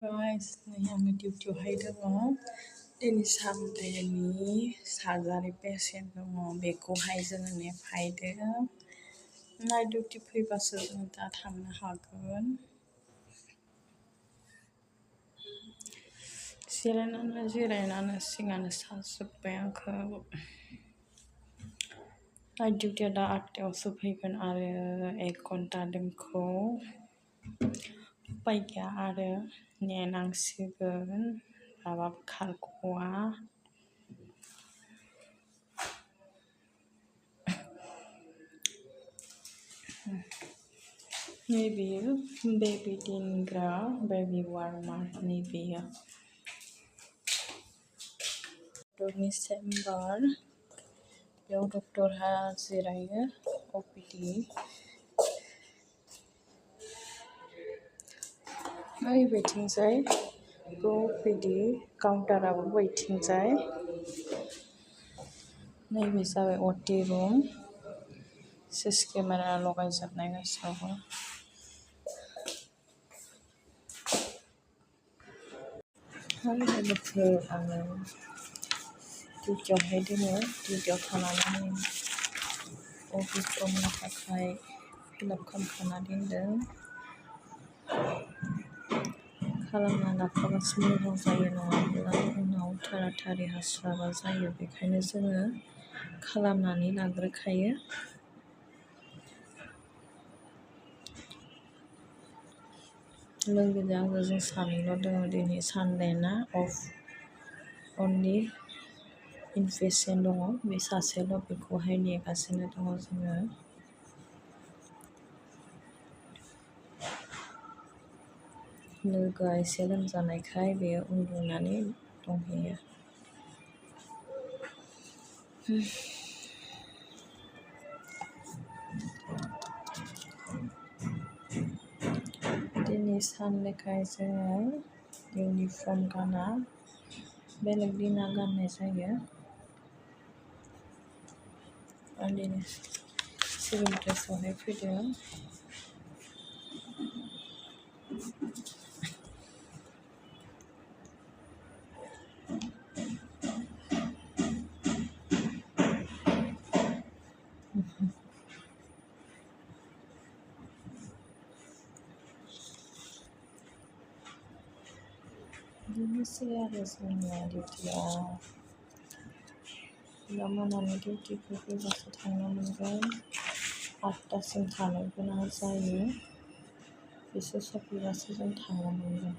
Guys नै आङो डिउटियावहाय दङ। दिनै सानदेनि सार्जारि पेसेन्ट दङ, बेखौहाय जोङो नेफायदों। नाइट डिउटि फैबासो जों दा थांनो हागोन। जिरायनानै सिङानो साजोब्बाय आंखौ। नाइट डिउटिया दा 8टायावसो फैगोन आरो 1 घन्टा दंखौ। उपाय गैया आरो नेनांसिगोन, माबाबो खारग'वा। नैबेयो बेबी दोनग्रा, बेबी वार्मार नैबेयो। डक्टरनि चेम्बार, बेयाव डक्टरहा जिरायो, अपिडि। नै बैथिंजाय अपिडि काउन्टाराबो बैथिंजाय। नैबे जाबाय अटि रुम, सिसि केमेरा लगायजोबनाय गासैयावबो। आङो डिउटियावहाय दोङो, डिउटियाव थानानै अफिस रुमनि थाखाय फिलाप खालामखाना दोनदों। खालामना लाखाबासो मोजां जायो, नङाब्ला उनाव थारा हास्लाबा जायो। बेखायनो जोङो खालामनानै लाग्रोखायो। लोगोजों आंजों जों सानैल' दङ दिनै सानडे ना अफ। अनलि इनपेसेन्ट दङ, बे सासेल', बेखौहाय नेगासिनो दङ जोङो। लोगोआ एसे लोमजानायखाय बेयो उन्दुनानै दंहैयो। दिनै सानडेखाय जोङो इउनिफर्म गाना, बेलेग दिना गाननाय जायो। आं दिनै सिभिल ड्रेसावहाय फैदों। बिदिनोसै आरो जोंनिया डिउटिया। दा मोनानि डिउटिखौ फैबासो थांनो मोनगोन। 8टासिम थानो गोनां जायो, बिसोर सफैबासो जों थांनो मोनगोन।